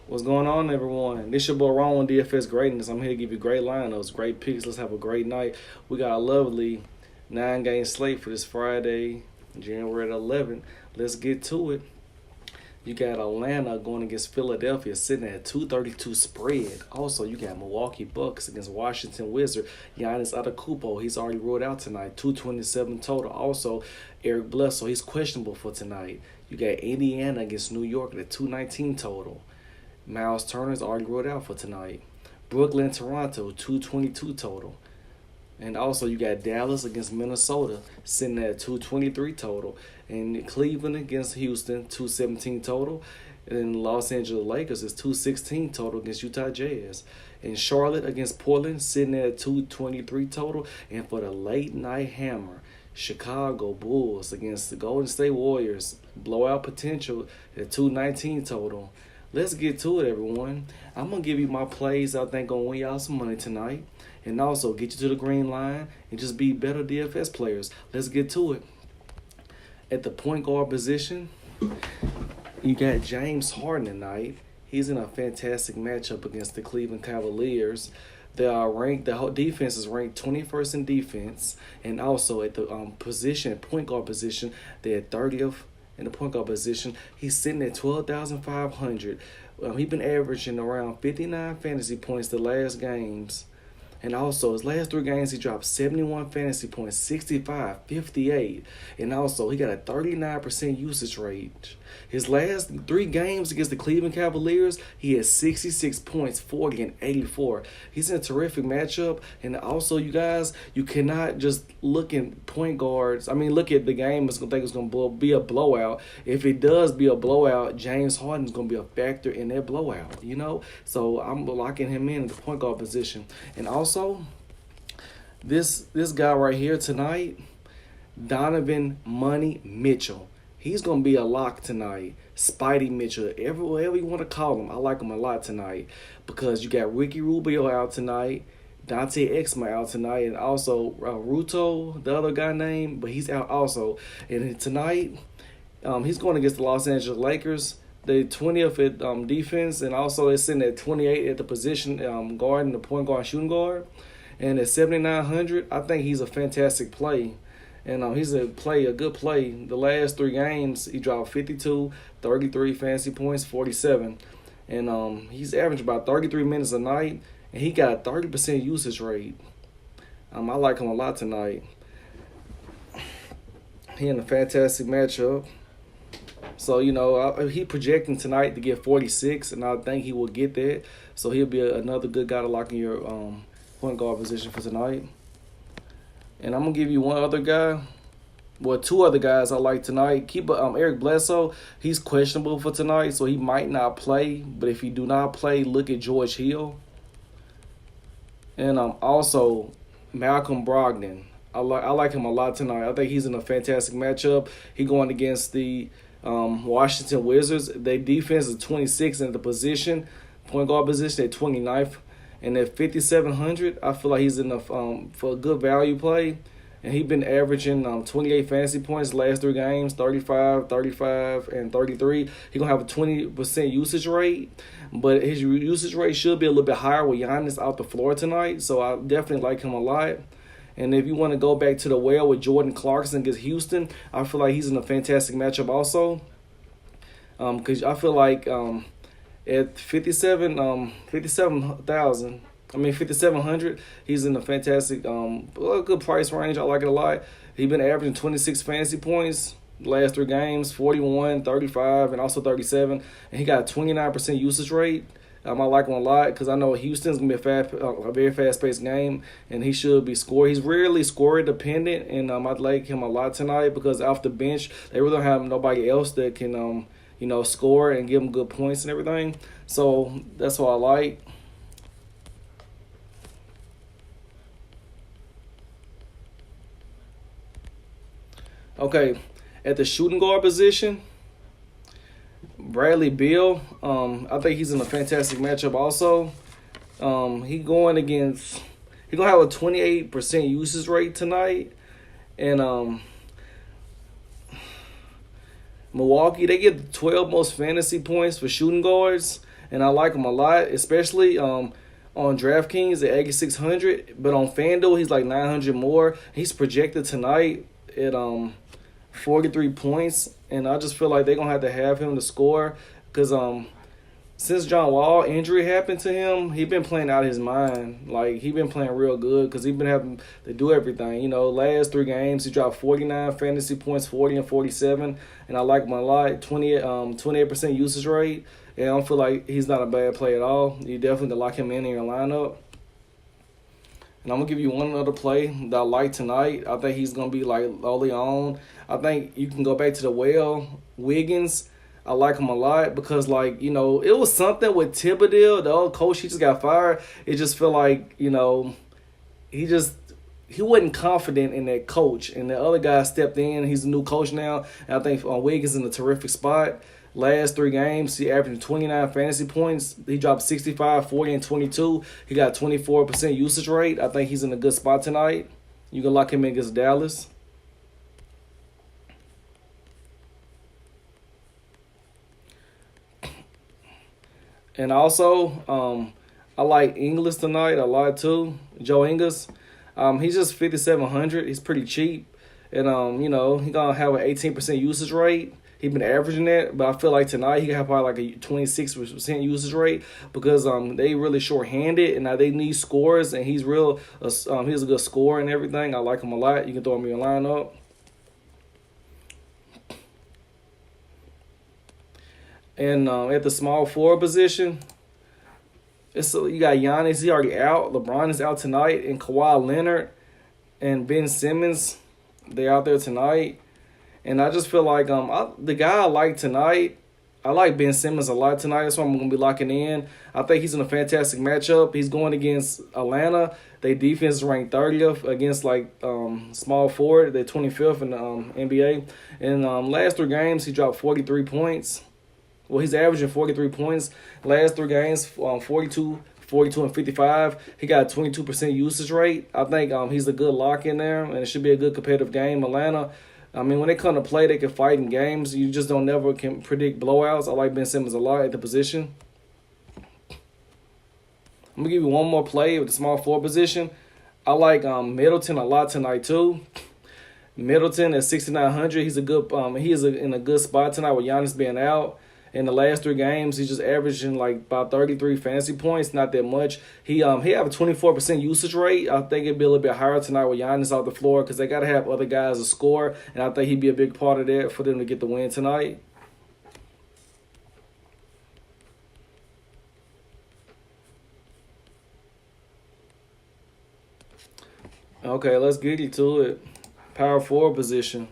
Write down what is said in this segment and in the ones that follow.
What's going on, everyone? This your boy Ron with DFS Greatness. I'm here to give you great lineups, great picks. Let's have a great night. We got a lovely 9-game slate for this Friday, January 11th. Let's get to it. You got Atlanta going against Philadelphia, sitting at 232 spread. Also, you got Milwaukee Bucks against Washington Wizards. Giannis Antetokounmpo, he's already ruled out tonight. 227 total. Also, Eric Bledsoe, he's questionable for tonight. You got Indiana against New York at 219 total. Miles Turner's already ruled out for tonight. Brooklyn, Toronto, 222 total. And also you got Dallas against Minnesota sitting at 223 total. And Cleveland against Houston, 217 total. And Los Angeles Lakers is 216 total against Utah Jazz. And Charlotte against Portland sitting at 223 total. And for the late night hammer, Chicago Bulls against the Golden State Warriors, blowout potential at 219 total. Let's get to it, everyone. I'm going to give you my plays I think going to win y'all some money tonight. And also get you to the green line and just be better DFS players. Let's get to it. At the point guard position, you got James Harden tonight. He's in a fantastic matchup against the Cleveland Cavaliers. They are ranked. The whole defense is ranked 21st in defense, and also at the point guard position, they're 30th in the point guard position. He's sitting at 12,500. He's been averaging around 59 fantasy points the last games. And also, his last 3 games, he dropped 71 fantasy points, 65, 58. And also, he got a 39% usage rate. His last 3 games against the Cleveland Cavaliers, he had 66 points, 40, and 84. He's in a terrific matchup. And also, you guys, you cannot just look at point guards. Look at the game and think it's going to be a blowout. If it does be a blowout, James Harden is going to be a factor in that blowout, So, I'm locking him in the point guard position. And also, this guy right here tonight, Donovan Money Mitchell. He's going to be a lock tonight. Spidey Mitchell, whatever you want to call him. I like him a lot tonight because you got Ricky Rubio out tonight, Dante Exum out tonight, and also Ruto, the other guy named, but he's out also. And tonight, he's going against the Los Angeles Lakers. The 20th at defense, and also they're sitting at 28 at the position guard, the point guard, shooting guard. And at 7,900, I think he's a fantastic play. And he's a good play. The last 3 games, he dropped 52, 33 fantasy points, 47. And he's averaging about 33 minutes a night, and he got a 30% usage rate. I like him a lot tonight. He in a fantastic matchup. So, he projecting tonight to get 46, and I think he will get that. So he'll be another good guy to lock in your point guard position for tonight. And I'm going to give you one other guy. Well, 2 other guys I like tonight. Keep Eric Bledsoe. He's questionable for tonight, so he might not play. But if he do not play, look at George Hill. And also Malcolm Brogdon. I like him a lot tonight. I think he's in a fantastic matchup. He going against the Washington Wizards. Their defense is 26 in the position. Point guard position at 29th. And at 5,700, I feel like he's enough for a good value play. And he's been averaging 28 fantasy points last 3 games, 35, 35, and 33. He's going to have a 20% usage rate. But his usage rate should be a little bit higher with Giannis out the floor tonight. So I definitely like him a lot. And if you want to go back to the well with Jordan Clarkson against Houston, I feel like he's in a fantastic matchup also. Because I feel like at 5,700, he's in a fantastic, good price range. I like it a lot. He's been averaging 26 fantasy points the last 3 games, 41, 35, and also 37. And he got a 29% usage rate. I like him a lot because I know Houston's going to be a very fast-paced game, and he should be scored. He's rarely score dependent, and I like him a lot tonight because off the bench, they really don't have nobody else that can, score and give him good points and everything. So that's what I like. Okay, at the shooting guard position, Bradley Beal, I think he's in a fantastic matchup also. He's going to have a 28% usage rate tonight. And Milwaukee, they get the 12 most fantasy points for shooting guards. and I like him a lot, especially on DraftKings at 8,600. But on FanDuel, he's like 900 more. He's projected tonight at 43 points, and I just feel like they're gonna have to have him to score because since John Wall injury happened to him, he been playing out of his mind. Like, he been playing real good because he been having to do everything. You know, last 3 games, he dropped 49 fantasy points, 40 and 47, and I like him a lot. 28% usage rate, and I don't feel like he's not a bad play at all. You definitely can lock him in your lineup. And I'm going to give you one other play that I like tonight. I think he's going to be, like, early on. I think you can go back to the Wiggins. I like him a lot because, like, you know, it was something with Thibodeau, the old coach. He just got fired. It just felt like, you know, he wasn't confident in that coach. And the other guy stepped in. He's a new coach now. And I think Wiggins in a terrific spot. Last 3 games, he averaged 29 fantasy points. He dropped 65, 40, and 22. He got 24% usage rate. I think he's in a good spot tonight. You can lock him in against Dallas. And also, I like Ingles tonight a lot too. Joe Ingles. He's just 5,700. He's pretty cheap. And, you know, he's going to have an 18% usage rate. He's been averaging that, but I feel like tonight he can have probably like a 26% usage rate because they really short-handed and now they need scores, and he's he's a good scorer and everything. I like him a lot. You can throw him in your lineup. And at the small forward position, you got Giannis. He already out. LeBron is out tonight, and Kawhi Leonard and Ben Simmons, they're out there tonight. And I just feel like the guy I like tonight, I like Ben Simmons a lot tonight. That's why I'm going to be locking in. I think he's in a fantastic matchup. He's going against Atlanta. Their defense is ranked 30th against, like, small forward. They're 25th in the NBA. And last 3 games, he dropped 43 points. Well, he's averaging 43 points. Last 3 games, 42, and 55. He got a 22% usage rate. I think he's a good lock in there, and it should be a good competitive game. Atlanta, I mean, when they come to play, they can fight in games. You just don't never can predict blowouts. I like Ben Simmons a lot at the position. I'm going to give you one more play with the small forward position. I like Middleton a lot tonight too. Middleton at 6,900. He's in a good spot tonight with Giannis being out. In the last 3 games, he's just averaging like about 33 fantasy points, not that much. He have a 24% usage rate. I think it'd be a little bit higher tonight with Giannis off the floor because they got to have other guys to score, and I think he'd be a big part of that for them to get the win tonight. Okay, let's get into it. Power forward position.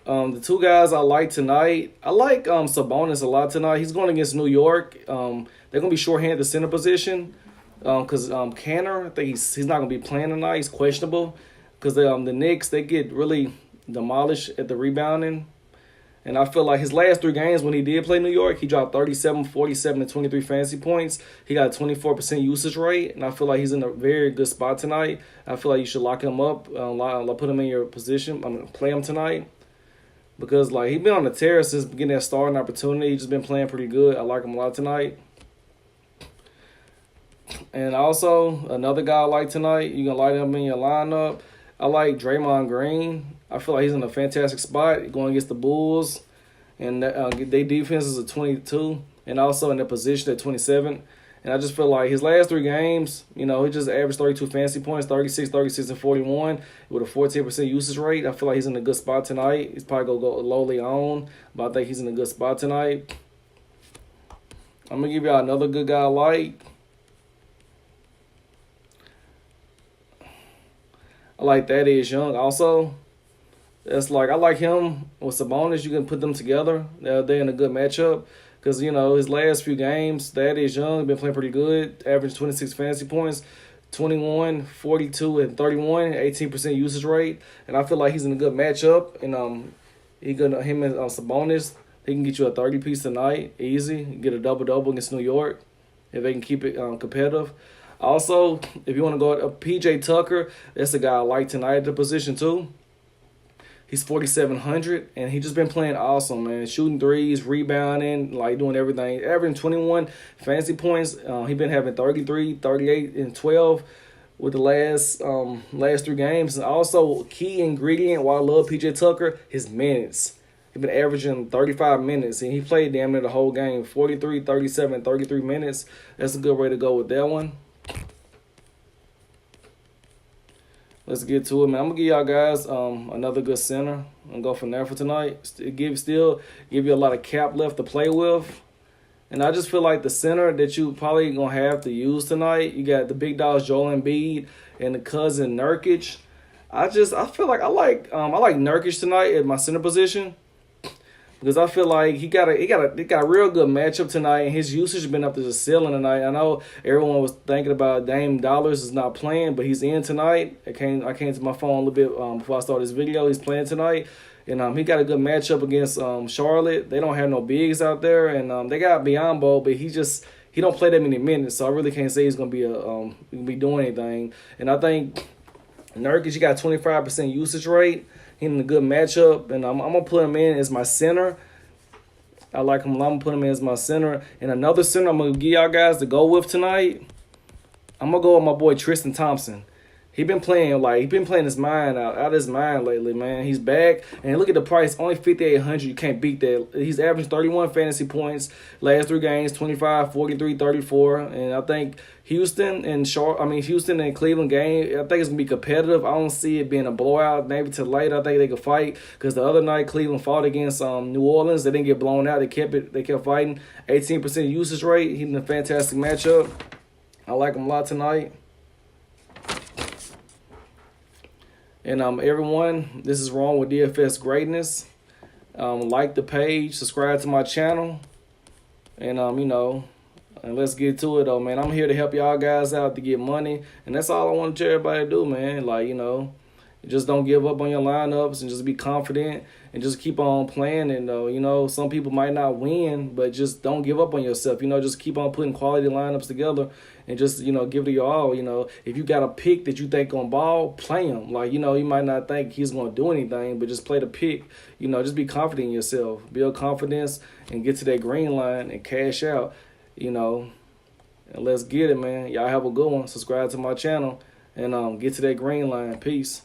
The 2 guys I like tonight, I like Sabonis a lot tonight. He's going against New York. They're going to be shorthanded the center position because Canner, I think he's not going to be playing tonight. He's questionable because the Knicks, they get really demolished at the rebounding. And I feel like his last 3 games when he did play New York, he dropped 37, 47, and 23 fantasy points. He got a 24% usage rate, and I feel like he's in a very good spot tonight. I feel like you should lock him up, put him in your position, play him tonight. Because, like, he's been on the tear since getting that starting opportunity. He's just been playing pretty good. I like him a lot tonight. And also, another guy I like tonight, you can light him in your lineup. I like Draymond Green. I feel like he's in a fantastic spot going against the Bulls. And their defense is a 22. And also in their position at 27. And I just feel like his last 3 games, you know, he just averaged 32 fantasy points, 36, and 41 with a 14% usage rate. I feel like he's in a good spot tonight. He's probably going to go lowly on, but I think he's in a good spot tonight. I'm going to give y'all another good guy I like. I like Thaddeus Young also. It's like I like him with Sabonis. You can put them together. They're in a good matchup. Because, you know, his last few games, Thaddeus Young been playing pretty good. Average 26 fantasy points, 21, 42, and 31, 18% usage rate. And I feel like he's in a good matchup. And him and Sabonis, he can get you a 30-piece tonight, easy. Get a double-double against New York if they can keep it competitive. Also, if you want to go to PJ Tucker, that's a guy I like tonight at the position too. He's 4,700, and he just been playing awesome, man. Shooting threes, rebounding, like doing everything. Averaging 21 fantasy points. He been having 33, 38, and 12 with the last 3 games. And also, key ingredient, why I love PJ Tucker, his minutes. He's been averaging 35 minutes, and he played damn near the whole game. 43, 37, 33 minutes. That's a good way to go with that one. Let's get to it, man. I'm going to give y'all guys another good center and go from there for tonight. Still give you a lot of cap left to play with. And I just feel like the center that you probably going to have to use tonight, you got the big dogs Joel Embiid and the cousin Nurkic. I feel like I like Nurkic tonight at my center position. Because I feel like he got a real good matchup tonight, and his usage has been up to the ceiling tonight. I know everyone was thinking about Dame Dollars is not playing, but he's in tonight. I came to my phone a little bit before I started this video. He's playing tonight, and he got a good matchup against Charlotte. They don't have no bigs out there, and they got Biyombo, but he don't play that many minutes, so I really can't say he's gonna be doing anything. And I think Nurkic, he got 25% usage rate. He's in a good matchup, and I'm going to put him in as my center. I like him. I'm going to put him in as my center. And another center I'm going to give y'all guys to go with tonight, I'm going to go with my boy Tristan Thompson. He been playing his mind out of his mind lately, man. He's back, and look at the price, only 5,800. You can't beat that. He's averaging 31 fantasy points last 3 games, 25, 43, 34, and I think Houston and Cleveland game, I think it's gonna be competitive. I don't see it being a blowout. Maybe till later, I think they could fight because the other night Cleveland fought against New Orleans. They didn't get blown out. They kept fighting. 18% usage rate. He's in a fantastic matchup. I like him a lot tonight. And everyone, this is Wrong with DFS Greatness. Like the page, subscribe to my channel, and and let's get to it though, man. I'm here to help y'all guys out to get money, and that's all I want to tell everybody to do, man. Like, just don't give up on your lineups, and just be confident, and just keep on playing. And some people might not win, but just don't give up on yourself. Just keep on putting quality lineups together, and just give it your all. If you got a pick that you think on ball, play him. Like, you might not think he's gonna do anything, but just play the pick. Just be confident in yourself, build confidence, and get to that green line and cash out. And let's get it, man. Y'all have a good one. Subscribe to my channel, and get to that green line. Peace.